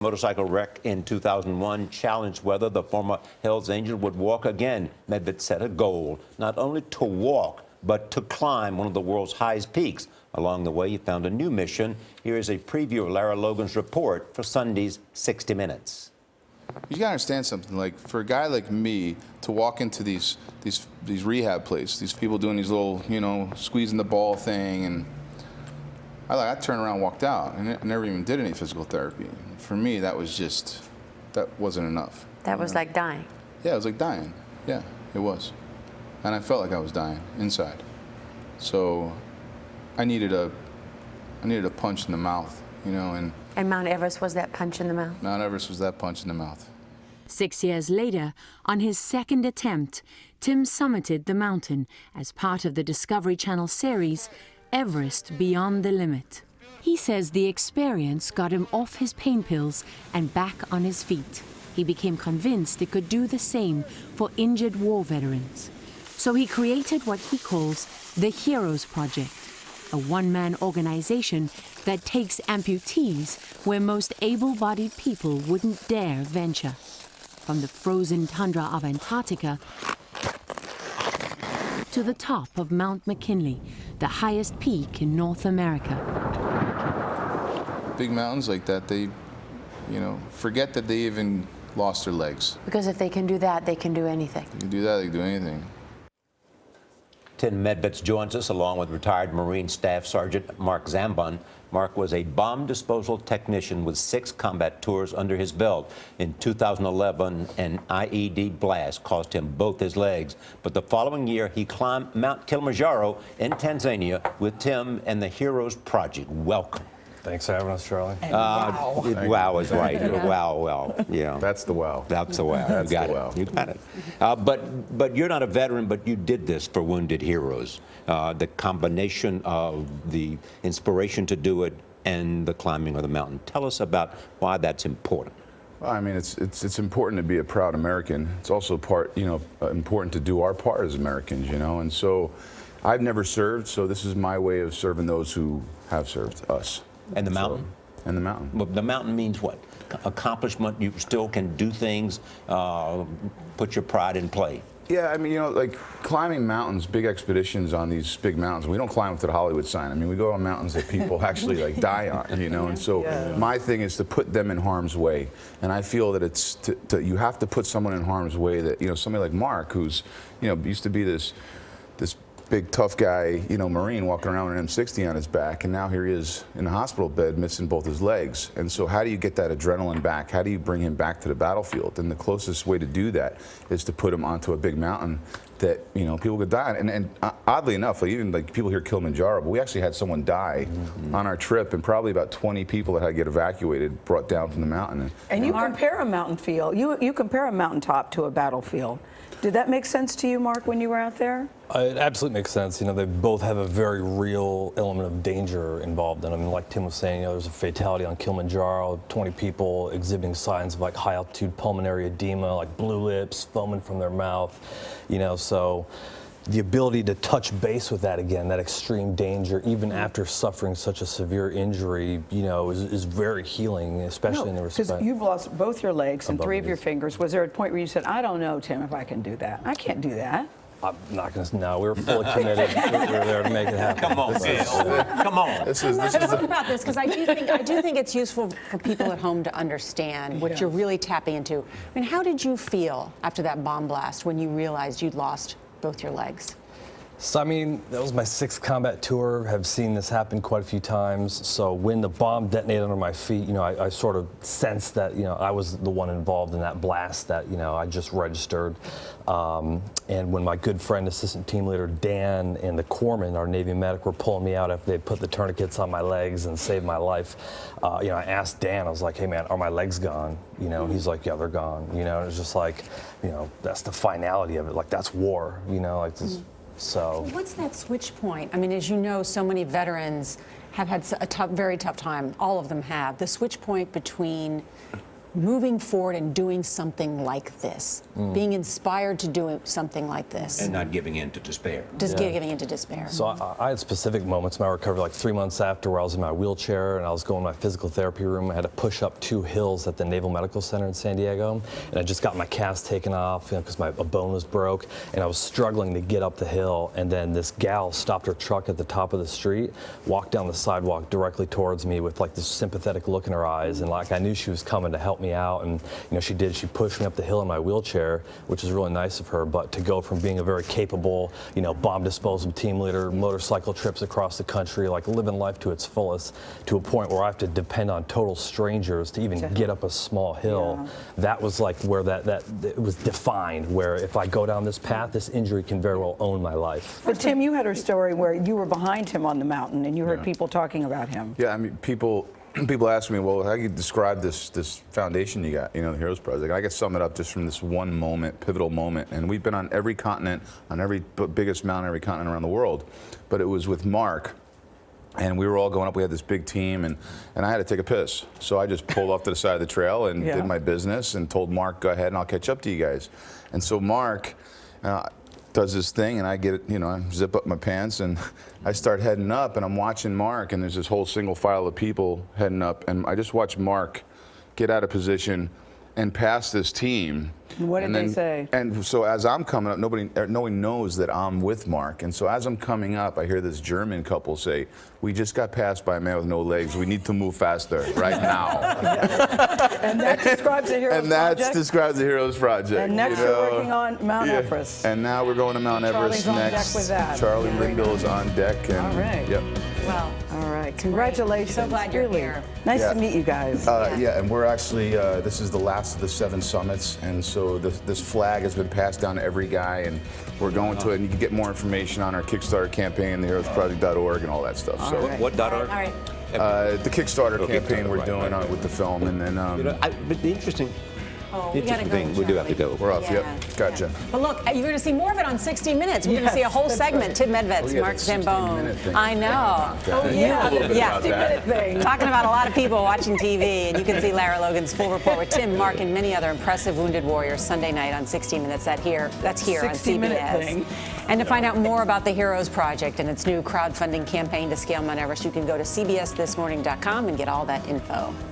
Motorcycle wreck in 2001 challenged whether the former Hells Angel would walk again. Medvetz set a goal, not only to walk, but to climb one of the world's highest peaks. Along the way, he found a new mission. Here is a preview of Lara Logan's report for Sunday's 60 Minutes. You gotta understand something. Like, for a guy like me to walk into these rehab places, these people doing these little, squeezing the ball thing, and I turned around and walked out, and I never even did any physical therapy. For me, that wasn't enough. That was like dying. Yeah, it was like dying. Yeah, it was. And I felt like I was dying inside. So I needed a punch in the mouth, and Mount Everest was that punch in the mouth? Mount Everest was that punch in the mouth. 6 years later, on his second attempt, Tim summited the mountain as part of the Discovery Channel series, Everest Beyond the Limit. He says the experience got him off his pain pills and back on his feet. He became convinced it could do the same for injured war veterans. So he created what he calls the Heroes Project, a one-man organization that takes amputees where most able-bodied people wouldn't dare venture. From the frozen tundra of Antarctica to the top of Mount McKinley, the highest peak in North America. Big mountains like that, they, forget that they even lost their legs. Because if they can do that, they can do anything. They can do that, they can do anything. Tim Medvetz joins us along with retired Marine Staff Sgt. Mark Zambon. Mark was a bomb disposal technician with 6 combat tours under his belt. In 2011, an IED blast cost him both his legs. But the following year, he climbed Mount Kilimanjaro in Tanzania with Tim and the Heroes Project. Welcome. Thanks for having us, Charlie. Wow. Wow is right. Wow, well, yeah. That's the wow. That's the wow. That's you got the it. wow. You got it. But you're not a veteran, but you did this for Wounded Heroes. The combination of the inspiration to do it and the climbing of the mountain. Tell us about why that's important. Well, I mean, it's important to be a proud American. It's also important to do our part as Americans, and so I've never served, so this is my way of serving those who have served us. And the mountain? And the mountain. Well, the mountain means what? Accomplishment, you still can do things, put your pride in play. Yeah, I mean, like climbing mountains, big expeditions on these big mountains, we don't climb up to the Hollywood sign. I mean, we go on mountains that people actually die on, and so my thing is to put them in harm's way. And I feel that it's, you have to put someone in harm's way that, somebody like Mark, who's, used to be this big tough guy, Marine walking around with an M60 on his back, and now here he is in a hospital bed missing both his legs. And so how do you get that adrenaline back? How do you bring him back to the battlefield? And the closest way to do that is to put him onto a big mountain that people could die on. And oddly enough, even people hear Kilimanjaro, but we actually had someone die on our trip, and probably about 20 people that had to get evacuated brought down from the mountain. And you compare a mountain field, you compare a mountaintop to a battlefield. Did that make sense to you, Mark, when you were out there? It absolutely makes sense. They both have a very real element of danger involved in them. I mean, like Tim was saying, there's a fatality on Kilimanjaro, 20 people exhibiting signs of high altitude pulmonary edema, like blue lips, foaming from their mouth, so the ability to touch base with that again, that extreme danger, even after suffering such a severe injury, is very healing, especially in the respect. Because you've lost both your legs and 3 of your fingers. Was there a point where you said, I don't know, Tim, if I can do that? I can't do that. I'm not going to. No, we were fully committed. We were there to make it happen. Come on, come on. Let's talk about this, because I do think it's useful for people at home to understand what you're really tapping into. I mean, how did you feel after that bomb blast when you realized you'd lost both your legs? So, I mean, that was my 6th combat tour. Have seen this happen quite a few times. So when the bomb detonated under my feet, I sort of sensed that, I was the one involved in that blast that, I just registered. And when my good friend, assistant team leader Dan, and the corpsman, our Navy medic, were pulling me out after they put the tourniquets on my legs and saved my life, I asked Dan, I was like, hey man, are my legs gone? And he's like, yeah, they're gone. It was just like, that's the finality of it. Like, that's war, like this. So what's that switch point? I mean, as you know, so many veterans have had a very tough time. All of them have. The switch point between moving forward and doing something like this, being inspired to do something like this, And not giving in to despair. just giving into despair? So I had specific moments in my recovery, like 3 months after, where I was in my wheelchair and I was going to my physical therapy room. I had to push up 2 hills at the Naval Medical Center in San Diego, and I just got my cast taken off, because a bone was broke, and I was struggling to get up the hill. And then this gal stopped her truck at the top of the street, walked down the sidewalk directly towards me with like this sympathetic look in her eyes, and like I knew she was coming to help me out. And she did. She pushed me up the hill in my wheelchair, which was really nice of her. But to go from being a very capable, bomb disposal team leader, motorcycle trips across the country, like living life to its fullest, to a point where I have to depend on total strangers to even get up a small hill, that was like where that it was defined. Where if I go down this path, this injury can very well own my life. But Tim, you had a story where you were behind him on the mountain and you heard people talking about him. Yeah, I mean, people ask me, well, how do you describe this foundation you got, the Heroes Project? I can sum it up just from this one moment, pivotal moment. And we've been on every continent, on every biggest mountain, every continent around the world. But it was with Mark, and we were all going up. We had this big team, and I had to take a piss. So I just pulled off to the side of the trail and did my business and told Mark, go ahead and I'll catch up to you guys. And so Mark does this thing, and I get it, I zip up my pants and I start heading up, and I'm watching Mark, and there's this whole single file of people heading up, and I just watch Mark get out of position and pass this team. What did they say? And so as I'm coming up, no one knows that I'm with Mark. And so as I'm coming up, I hear this German couple say, we just got passed by a man with no legs. We need to move faster right now. And that describes the Heroes Project? That describes the Heroes Project. And next you're working on Mount Everest. And now we're going to Mount Everest Charlie's on next. deck with that. Charlie Ringdale is on deck. And, All right. Yep. Well, All right, congratulations. So glad you're here. Nice to meet you guys. Yeah, and we're actually, this is the last of the 7 summits, and so this flag has been passed down to every guy, and we're going to it, and you can get more information on our Kickstarter campaign, theheroesproject.org, and all that stuff. So, What .org? all right. the Kickstarter campaign Kickstarter, we're right, doing right. with the film, and then But the interesting We gotta go, thing, we do have to Charlie. go. we're off. Yeah, Yep, gotcha. yeah. But look, you're going to see more of it on 60 Minutes. We're going to see a whole that's segment. right. Tim Medvetz, Oh, yeah, Mark that 60 Zambon. minute thing. I know. Oh, yeah, a little bit about that. thing. Talking about a lot of people watching TV, and you can see Lara Logan's full report with Tim, Mark, and many other impressive wounded warriors Sunday night on 60 Minutes. That's here on 60-minute CBS. thing. And to find out more about the Heroes Project and its new crowdfunding campaign to scale Mount Everest, you can go to cbsthismorning.com and get all that info.